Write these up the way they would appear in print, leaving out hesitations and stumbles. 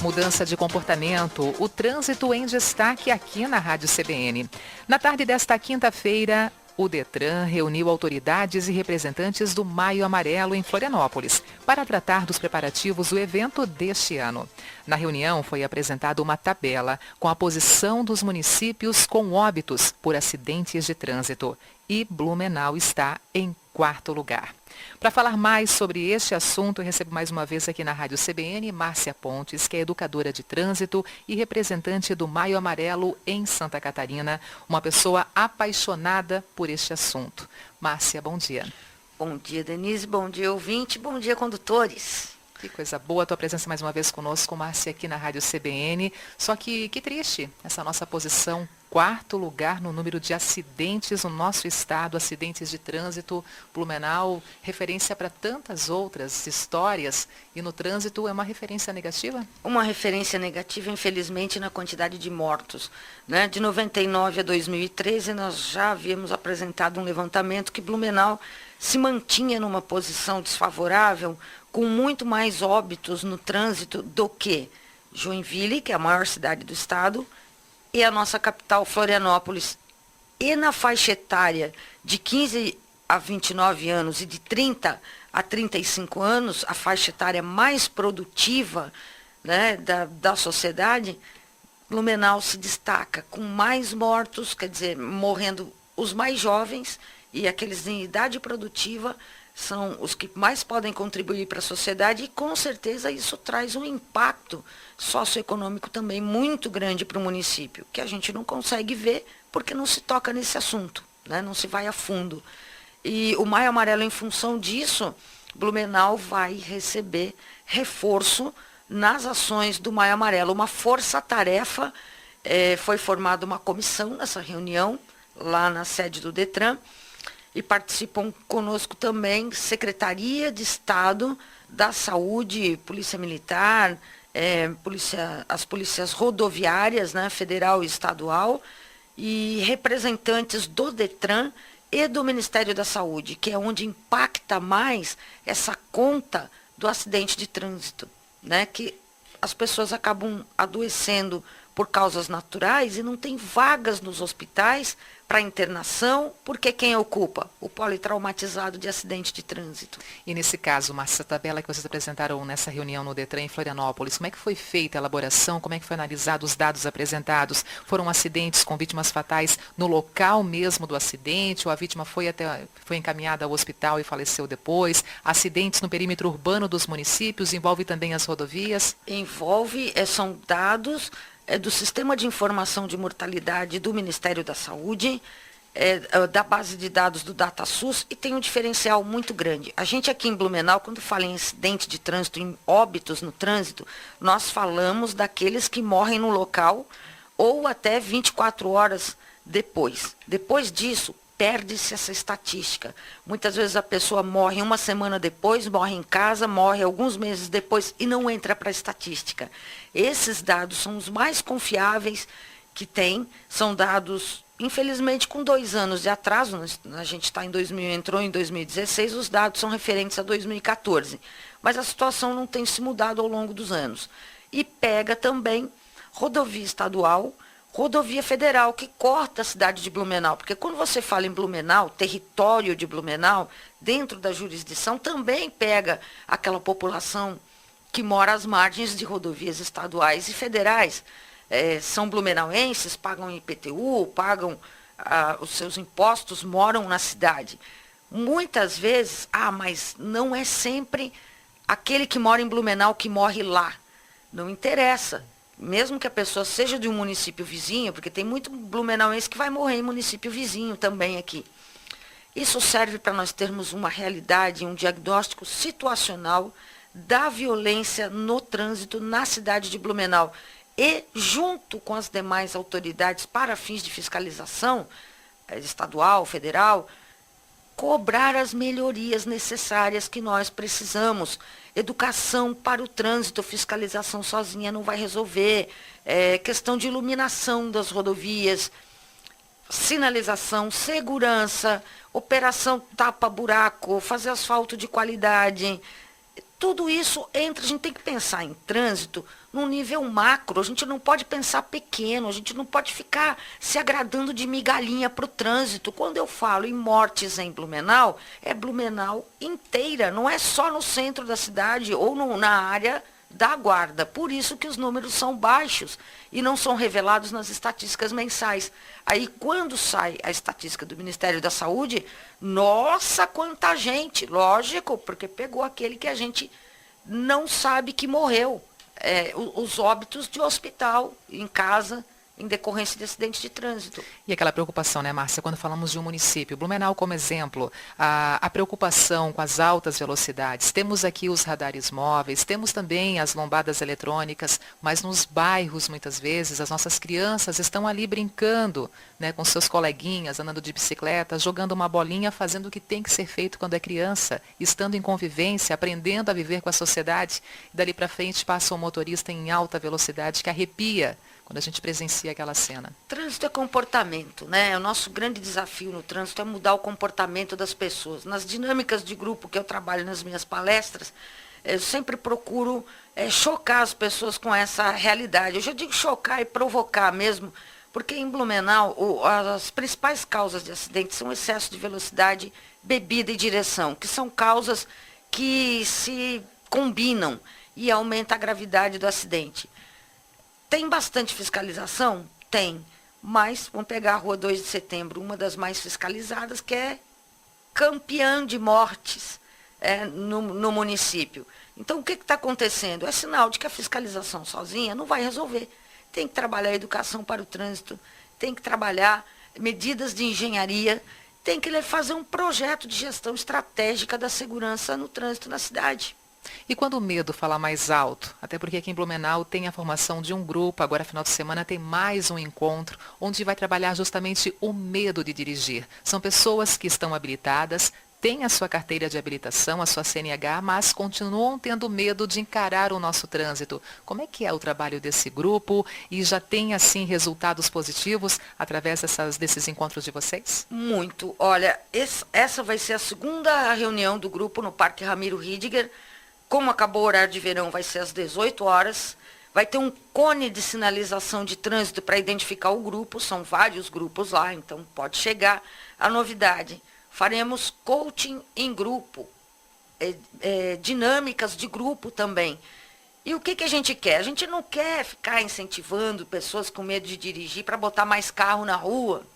Mudança de comportamento, o trânsito em destaque aqui na Rádio CBN. Na tarde desta quinta-feira, o Detran reuniu autoridades e representantes do Maio Amarelo em Florianópolis para tratar dos preparativos do evento deste ano. Na reunião foi apresentada uma tabela com a posição dos municípios com óbitos por acidentes de trânsito e Blumenau está em quarto lugar. Para falar mais sobre este assunto, eu recebo mais uma vez aqui na Rádio CBN Márcia Pontes, que é educadora de trânsito e representante do Maio Amarelo em Santa Catarina, uma pessoa apaixonada por este assunto. Márcia, bom dia. Bom dia, Denise, bom dia, ouvinte, bom dia, condutores. Que coisa boa a tua presença mais uma vez conosco, Márcia, aqui na Rádio CBN. Só que triste essa nossa posição, quarto lugar no número de acidentes no nosso estado, acidentes de trânsito. Blumenau, referência para tantas outras histórias. E no trânsito é uma referência negativa? Uma referência negativa, infelizmente, na quantidade de mortos. Né? De 99 a 2013, nós já havíamos apresentado um levantamento que Blumenau se mantinha numa posição desfavorável, com muito mais óbitos no trânsito do que Joinville, que é a maior cidade do estado, e a nossa capital, Florianópolis. E na faixa etária de 15 a 29 anos e de 30 a 35 anos, a faixa etária mais produtiva, né, da sociedade, Blumenau se destaca com mais mortos, quer dizer, morrendo os mais jovens, e aqueles em idade produtiva são os que mais podem contribuir para a sociedade, e com certeza isso traz um impacto socioeconômico também muito grande para o município, que a gente não consegue ver porque não se toca nesse assunto, né? Não se vai a fundo. E o Maio Amarelo, em função disso, Blumenau vai receber reforço nas ações do Maio Amarelo. Uma força-tarefa, foi formada uma comissão nessa reunião, lá na sede do Detran, e participam conosco também Secretaria de Estado da Saúde, Polícia Militar, as polícias rodoviárias, né, federal e estadual, e representantes do Detran e do Ministério da Saúde, que é onde impacta mais essa conta do acidente de trânsito, né, que as pessoas acabam adoecendo por causas naturais e não tem vagas nos hospitais para internação, porque quem ocupa? O politraumatizado de acidente de trânsito. E nesse caso, Márcia, essa tabela que vocês apresentaram nessa reunião no Detran em Florianópolis, como é que foi feita a elaboração, como é que foi analisado os dados apresentados? Foram acidentes com vítimas fatais no local mesmo do acidente, ou a vítima foi encaminhada ao hospital e faleceu depois? Acidentes no perímetro urbano dos municípios, envolve também as rodovias? Envolve, são dados do Sistema de Informação de Mortalidade do Ministério da Saúde, da base de dados do DataSUS, e tem um diferencial muito grande. A gente aqui em Blumenau, quando fala em acidente de trânsito, em óbitos no trânsito, nós falamos daqueles que morrem no local ou até 24 horas depois. Depois disso, perde-se essa estatística. Muitas vezes a pessoa morre uma semana depois, morre em casa, morre alguns meses depois e não entra para a estatística. Esses dados são os mais confiáveis que tem, são dados, infelizmente, com 2 anos de atraso. A gente entrou em 2016, os dados são referentes a 2014. Mas a situação não tem se mudado ao longo dos anos. E pega também rodovia estadual, rodovia federal, que corta a cidade de Blumenau. Porque quando você fala em Blumenau, território de Blumenau, dentro da jurisdição, também pega aquela população que mora às margens de rodovias estaduais e federais. São blumenauenses, pagam IPTU, pagam os seus impostos, moram na cidade. Muitas vezes, mas não é sempre aquele que mora em Blumenau que morre lá. Não interessa. Mesmo que a pessoa seja de um município vizinho, porque tem muito blumenauense que vai morrer em município vizinho também aqui. Isso serve para nós termos uma realidade, um diagnóstico situacional da violência no trânsito na cidade de Blumenau. E, junto com as demais autoridades para fins de fiscalização, estadual, federal, cobrar as melhorias necessárias que nós precisamos. Educação para o trânsito, fiscalização sozinha não vai resolver. Questão de iluminação das rodovias, sinalização, segurança, operação tapa-buraco, fazer asfalto de qualidade, Tudo isso entra, a gente tem que pensar em trânsito num nível macro, a gente não pode pensar pequeno, a gente não pode ficar se agradando de migalhinha para o trânsito. Quando eu falo em mortes em Blumenau, é Blumenau inteira, não é só no centro da cidade ou na área da guarda. Por isso que os números são baixos e não são revelados nas estatísticas mensais. Aí, quando sai a estatística do Ministério da Saúde, nossa, quanta gente! Lógico, porque pegou aquele que a gente não sabe que morreu. Os óbitos de hospital, em casa, em decorrência de acidente de trânsito. E aquela preocupação, né, Márcia, quando falamos de um município, Blumenau como exemplo, a preocupação com as altas velocidades. Temos aqui os radares móveis, temos também as lombadas eletrônicas, mas nos bairros, muitas vezes, as nossas crianças estão ali brincando, né, com seus coleguinhas, andando de bicicleta, jogando uma bolinha, fazendo o que tem que ser feito quando é criança, estando em convivência, aprendendo a viver com a sociedade. E dali para frente passa um motorista em alta velocidade que arrepia quando a gente presencia aquela cena. Trânsito é comportamento, né? O nosso grande desafio no trânsito é mudar o comportamento das pessoas. Nas dinâmicas de grupo que eu trabalho nas minhas palestras, eu sempre procuro chocar as pessoas com essa realidade. Eu já digo chocar e provocar mesmo, porque em Blumenau as principais causas de acidentes são excesso de velocidade, bebida e direção, que são causas que se combinam e aumenta a gravidade do acidente. Tem bastante fiscalização? Tem. Mas vamos pegar a Rua 2 de Setembro, uma das mais fiscalizadas, que é campeã de mortes no município. Então, o que está acontecendo? É sinal de que a fiscalização sozinha não vai resolver. Tem que trabalhar a educação para o trânsito, tem que trabalhar medidas de engenharia, tem que fazer um projeto de gestão estratégica da segurança no trânsito na cidade. E quando o medo fala mais alto, até porque aqui em Blumenau tem a formação de um grupo, agora final de semana tem mais um encontro, onde vai trabalhar justamente o medo de dirigir. São pessoas que estão habilitadas, têm a sua carteira de habilitação, a sua CNH, mas continuam tendo medo de encarar o nosso trânsito. Como é que é o trabalho desse grupo e já tem, assim, resultados positivos através desses encontros de vocês? Muito. Olha, essa vai ser a segunda reunião do grupo no Parque Ramiro Ridiger. Como acabou o horário de verão, vai ser às 18 horas. Vai ter um cone de sinalização de trânsito para identificar o grupo. São vários grupos lá, então pode chegar. A novidade, faremos coaching em grupo, dinâmicas de grupo também. E o que a gente quer? A gente não quer ficar incentivando pessoas com medo de dirigir para botar mais carro na rua.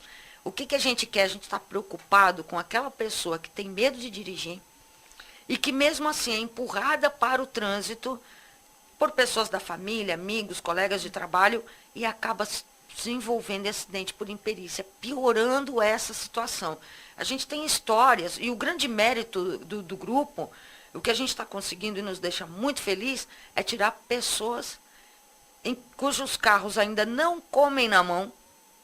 O que a gente quer? A gente está preocupado com aquela pessoa que tem medo de dirigir, e que mesmo assim é empurrada para o trânsito por pessoas da família, amigos, colegas de trabalho, e acaba se envolvendo em acidente por imperícia, piorando essa situação. A gente tem histórias, e o grande mérito do grupo, o que a gente está conseguindo e nos deixa muito feliz, é tirar pessoas cujos carros ainda não comem na mão,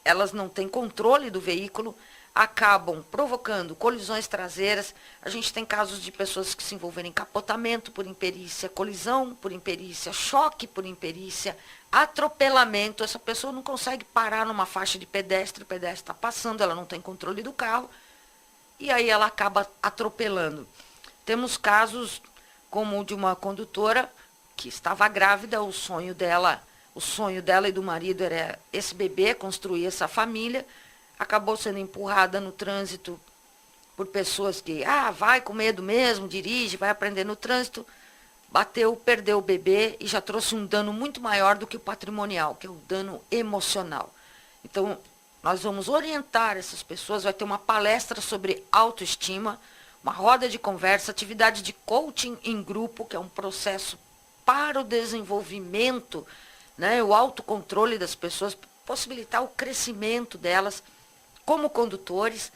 elas não têm controle do veículo, acabam provocando colisões traseiras. A gente tem casos de pessoas que se envolveram em capotamento por imperícia, colisão por imperícia, choque por imperícia, atropelamento. Essa pessoa não consegue parar numa faixa de pedestre, o pedestre está passando, ela não tem controle do carro, e aí ela acaba atropelando. Temos casos como o de uma condutora que estava grávida, o sonho dela e do marido era esse bebê, construir essa família. Acabou sendo empurrada no trânsito por pessoas que, vai com medo mesmo, dirige, vai aprender no trânsito. Bateu, perdeu o bebê e já trouxe um dano muito maior do que o patrimonial, que é o dano emocional. Então, nós vamos orientar essas pessoas, vai ter uma palestra sobre autoestima, uma roda de conversa, atividade de coaching em grupo, que é um processo para o desenvolvimento, né, o autocontrole das pessoas, possibilitar o crescimento delas como condutores,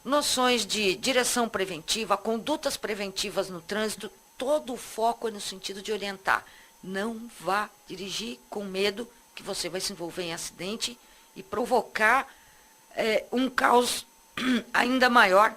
noções de direção preventiva, condutas preventivas no trânsito. Todo o foco é no sentido de orientar. Não vá dirigir com medo que você vai se envolver em acidente e provocar um caos ainda maior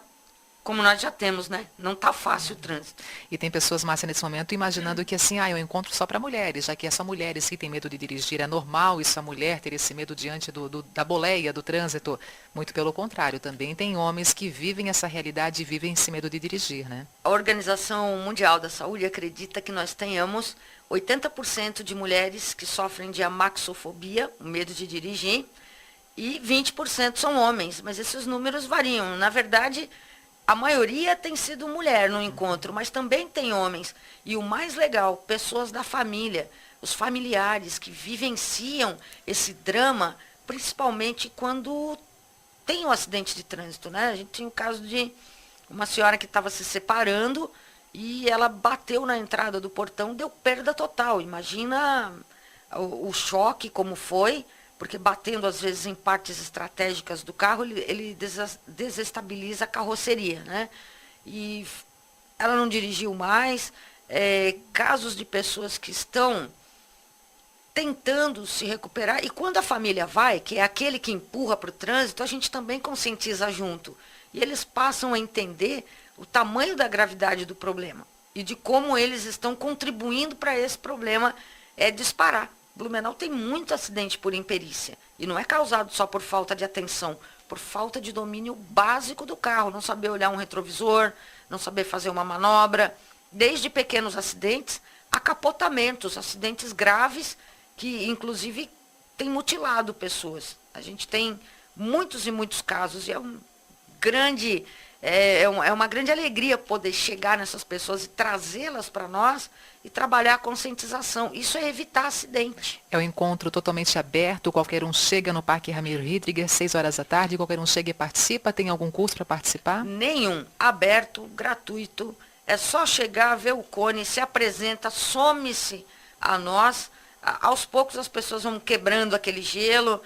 como nós já temos, né? Não está fácil o trânsito. E tem pessoas, Márcia, nesse momento, imaginando que assim, eu encontro só para mulheres, já que é só mulheres que têm medo de dirigir. É normal isso, a mulher ter esse medo diante da boleia, do trânsito. Muito pelo contrário, também tem homens que vivem essa realidade e vivem esse medo de dirigir, né? A Organização Mundial da Saúde acredita que nós tenhamos 80% de mulheres que sofrem de amaxofobia, o medo de dirigir, e 20% são homens, mas esses números variam. Na verdade, a maioria tem sido mulher no encontro, mas também tem homens. E o mais legal, pessoas da família, os familiares que vivenciam esse drama, principalmente quando tem um acidente de trânsito, né? A gente tinha o caso de uma senhora que estava se separando e ela bateu na entrada do portão, deu perda total. Imagina o choque como foi, porque batendo às vezes em partes estratégicas do carro, ele desestabiliza a carroceria, né? E ela não dirigiu mais. Casos de pessoas que estão tentando se recuperar, e quando a família vai, que é aquele que empurra para o trânsito, a gente também conscientiza junto. E eles passam a entender o tamanho da gravidade do problema e de como eles estão contribuindo para esse problema disparar. Blumenau tem muito acidente por imperícia. E não é causado só por falta de atenção, por falta de domínio básico do carro. Não saber olhar um retrovisor, não saber fazer uma manobra. Desde pequenos acidentes a capotamentos, acidentes graves que, inclusive, têm mutilado pessoas. A gente tem muitos e muitos casos. E é uma grande alegria poder chegar nessas pessoas e trazê-las para nós e trabalhar a conscientização. Isso é evitar acidente. É um encontro totalmente aberto, qualquer um chega no Parque Ramiro Ridriger, 6 horas da tarde, qualquer um chega e participa. Tem algum curso para participar? Nenhum. Aberto, gratuito. É só chegar, ver o cone, se apresenta, some-se a nós. Aos poucos as pessoas vão quebrando aquele gelo.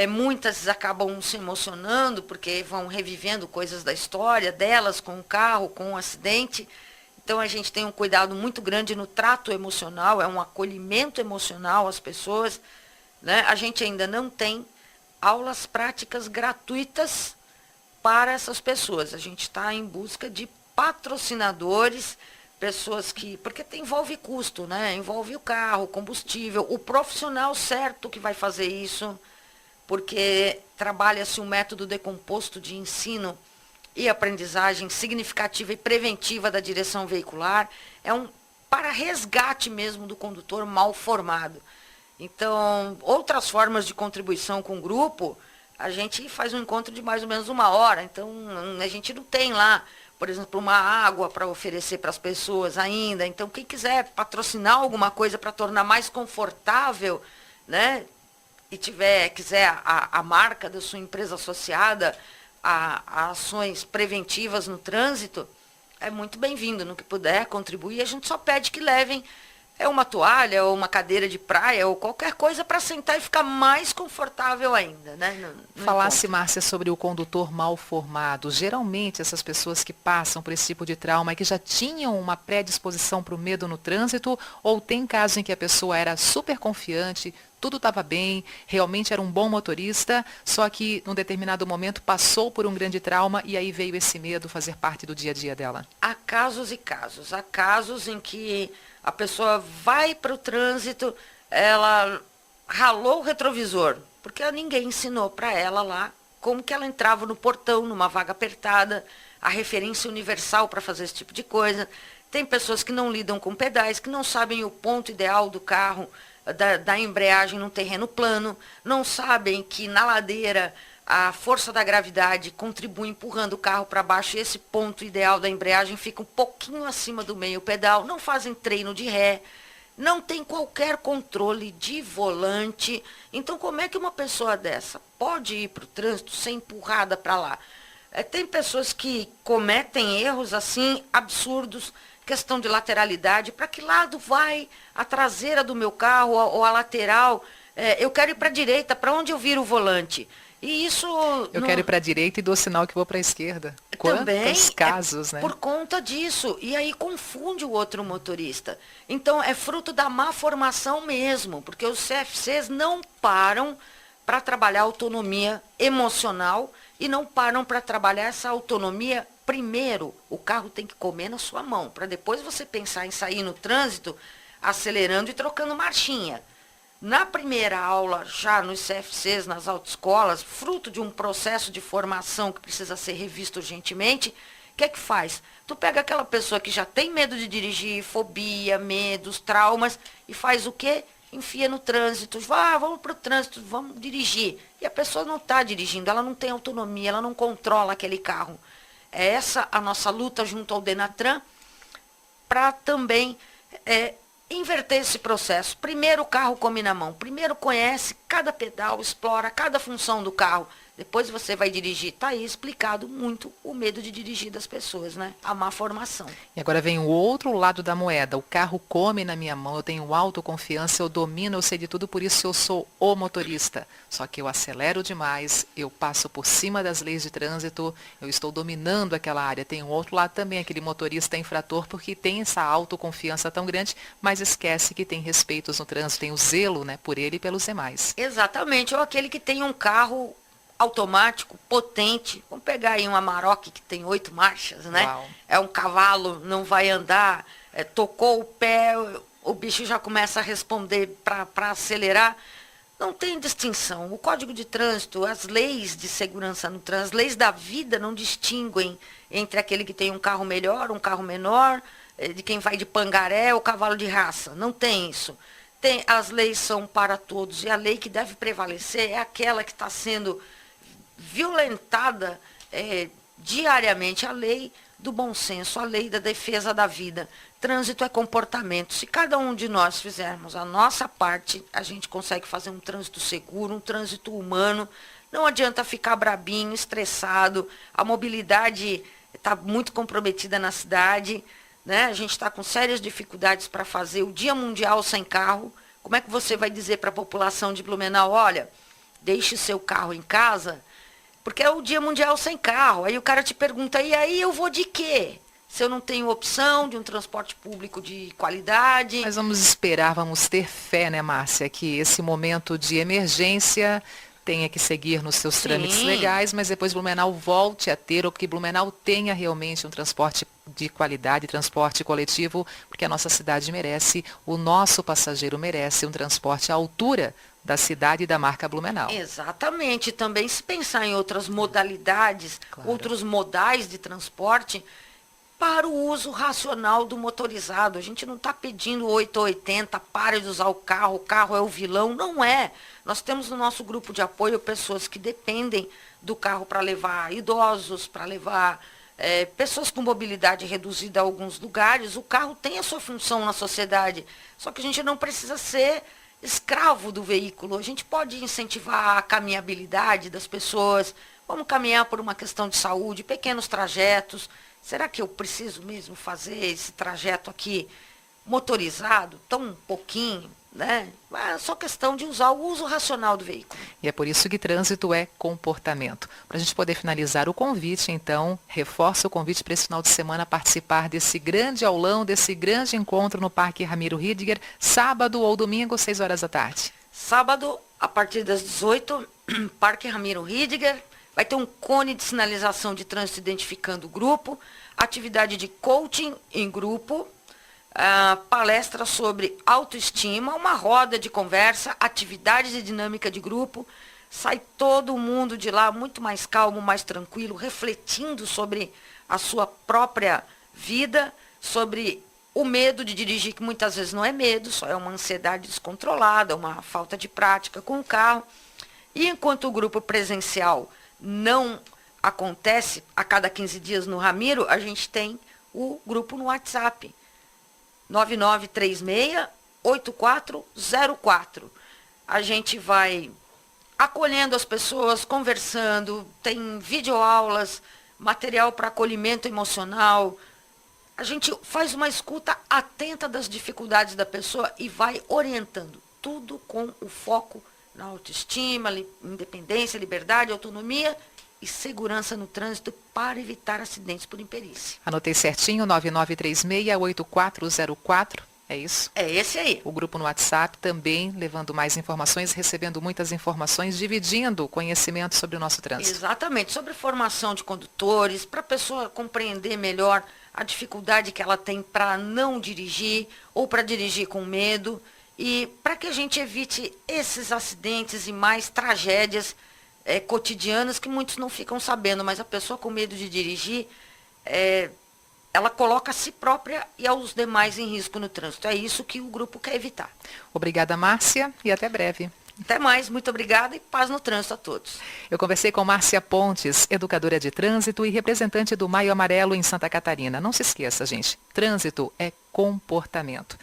Muitas acabam se emocionando porque vão revivendo coisas da história delas com o carro, com o acidente. Então a gente tem um cuidado muito grande no trato emocional, é um acolhimento emocional às pessoas, né? A gente ainda não tem aulas práticas gratuitas para essas pessoas. A gente está em busca de patrocinadores, pessoas porque envolve custo, né? Envolve o carro, combustível, o profissional certo que vai fazer isso, porque trabalha-se um método decomposto de ensino e aprendizagem significativa e preventiva da direção veicular, para resgate mesmo do condutor mal formado. Então, outras formas de contribuição com o grupo, a gente faz um encontro de mais ou menos 1 hora, então a gente não tem lá, por exemplo, uma água para oferecer para as pessoas ainda. Então, quem quiser patrocinar alguma coisa para tornar mais confortável, né, e quiser a marca da sua empresa associada a ações preventivas no trânsito, é muito bem-vindo. No que puder contribuir, a gente só pede que levem uma toalha ou uma cadeira de praia ou qualquer coisa para sentar e ficar mais confortável ainda, né? Falasse, Márcia, sobre o condutor mal formado. Geralmente, essas pessoas que passam por esse tipo de trauma, que já tinham uma predisposição para o medo no trânsito, ou tem casos em que a pessoa era super confiante, tudo estava bem, realmente era um bom motorista, só que num determinado momento passou por um grande trauma e aí veio esse medo fazer parte do dia a dia dela? Há casos e casos. Há casos em que a pessoa vai para o trânsito, ela ralou o retrovisor, porque ninguém ensinou para ela lá como que ela entrava no portão, numa vaga apertada, a referência universal para fazer esse tipo de coisa. Tem pessoas que não lidam com pedais, que não sabem o ponto ideal do carro, da embreagem num terreno plano, não sabem que na ladeira a força da gravidade contribui empurrando o carro para baixo e esse ponto ideal da embreagem fica um pouquinho acima do meio pedal, não fazem treino de ré, não tem qualquer controle de volante. Então, como é que uma pessoa dessa pode ir para o trânsito ser empurrada para lá? Tem pessoas que cometem erros assim absurdos, questão de lateralidade, para que lado vai a traseira do meu carro ou a lateral? Eu quero ir para a direita, para onde eu viro o volante? E isso... Eu quero ir para a direita e dou sinal que vou para a esquerda. Quantos casos, né? Por conta disso. E aí confunde o outro motorista. Então, é fruto da má formação mesmo, porque os CFCs não param para trabalhar autonomia emocional e não param para trabalhar essa autonomia primeiro o carro tem que comer na sua mão, para depois você pensar em sair no trânsito acelerando e trocando marchinha. Na primeira aula, já nos CFCs, nas autoescolas, fruto de um processo de formação que precisa ser revisto urgentemente, o que é que faz? Tu pega aquela pessoa que já tem medo de dirigir, fobia, medos, traumas, e faz o quê? Enfia no trânsito. Vamos para o trânsito, vamos dirigir. E a pessoa não está dirigindo, ela não tem autonomia, ela não controla aquele carro. É essa a nossa luta junto ao Denatran para também inverter esse processo. Primeiro o carro come na mão. Primeiro conhece cada pedal, explora cada função do carro. Depois você vai dirigir. Está aí explicado muito o medo de dirigir das pessoas, né? A má formação. E agora vem o outro lado da moeda. O carro come na minha mão, eu tenho autoconfiança, eu domino, eu sei de tudo, por isso eu sou o motorista. Só que eu acelero demais, eu passo por cima das leis de trânsito, eu estou dominando aquela área. Tem um outro lado também, aquele motorista infrator, porque tem essa autoconfiança tão grande, mas esquece que tem respeitos no trânsito, tem o zelo, né, por ele e pelos demais. Exatamente. Ou aquele que tem um carro automático, potente. Vamos pegar aí um Amarok que tem 8 marchas, né? Uau. É um cavalo, não vai andar, tocou o pé, o bicho já começa a responder para acelerar. Não tem distinção. O Código de Trânsito, as leis de segurança no trânsito, as leis da vida não distinguem entre aquele que tem um carro melhor, um carro menor, de quem vai de pangaré ou cavalo de raça. Não tem isso. As leis são para todos e a lei que deve prevalecer é aquela que está sendo violentada diariamente, a lei do bom senso, a lei da defesa da vida. Trânsito é comportamento. Se cada um de nós fizermos a nossa parte, a gente consegue fazer um trânsito seguro, um trânsito humano. Não adianta ficar brabinho, estressado. A mobilidade está muito comprometida na cidade, né? A gente está com sérias dificuldades para fazer o Dia Mundial sem carro. Como é que você vai dizer para a população de Blumenau, olha, deixe seu carro em casa, porque é o Dia Mundial sem carro. Aí o cara te pergunta, e aí eu vou de quê? Se eu não tenho opção de um transporte público de qualidade. Mas vamos esperar, vamos ter fé, né, Márcia, que esse momento de emergência tenha que seguir nos seus trâmites legais, mas depois Blumenau volte a ter, ou que Blumenau tenha realmente um transporte de qualidade, transporte coletivo, porque a nossa cidade merece, o nosso passageiro merece um transporte à altura da cidade e da marca Blumenau. Exatamente. Também se pensar em outras modalidades, claro, outros modais de transporte para o uso racional do motorizado. A gente não está pedindo 880, pare de usar o carro é o vilão. Não é. Nós temos no nosso grupo de apoio pessoas que dependem do carro para levar idosos, para levar pessoas com mobilidade reduzida a alguns lugares. O carro tem a sua função na sociedade, só que a gente não precisa ser escravo do veículo. A gente pode incentivar a caminhabilidade das pessoas. Vamos caminhar por uma questão de saúde, pequenos trajetos. Será que eu preciso mesmo fazer esse trajeto aqui motorizado, tão pouquinho, né? É só questão de usar o uso racional do veículo. E é por isso que trânsito é comportamento. Para a gente poder finalizar o convite, então, reforço o convite para esse final de semana participar desse grande aulão, desse grande encontro no Parque Ramiro Ridger, sábado ou domingo, 6 horas da tarde. Sábado, a partir das 18, Parque Ramiro Ridger. Vai ter um cone de sinalização de trânsito identificando o grupo, atividade de coaching em grupo, palestra sobre autoestima, uma roda de conversa, atividades de dinâmica de grupo. Sai todo mundo de lá muito mais calmo, mais tranquilo, refletindo sobre a sua própria vida, sobre o medo de dirigir, que muitas vezes não é medo, só é uma ansiedade descontrolada, uma falta de prática com o carro. E enquanto o grupo presencial não acontece a cada 15 dias no Ramiro, a gente tem o grupo no WhatsApp, 9936-8404. A gente vai acolhendo as pessoas, conversando, tem videoaulas, material para acolhimento emocional. A gente faz uma escuta atenta das dificuldades da pessoa e vai orientando, tudo com o foco na autoestima, independência, liberdade, autonomia e segurança no trânsito para evitar acidentes por imperícia. Anotei certinho, 9936-8404. É isso? É esse aí. O grupo no WhatsApp também levando mais informações, recebendo muitas informações, dividindo conhecimento sobre o nosso trânsito. Exatamente, sobre formação de condutores, para a pessoa compreender melhor a dificuldade que ela tem para não dirigir ou para dirigir com medo e para que a gente evite esses acidentes e mais tragédias cotidianas que muitos não ficam sabendo, mas a pessoa com medo de dirigir, ela coloca a si própria e aos demais em risco no trânsito. É isso que o grupo quer evitar. Obrigada, Márcia, e até breve. Até mais, muito obrigada e paz no trânsito a todos. Eu conversei com Márcia Pontes, educadora de trânsito e representante do Maio Amarelo em Santa Catarina. Não se esqueça, gente, trânsito é comportamento.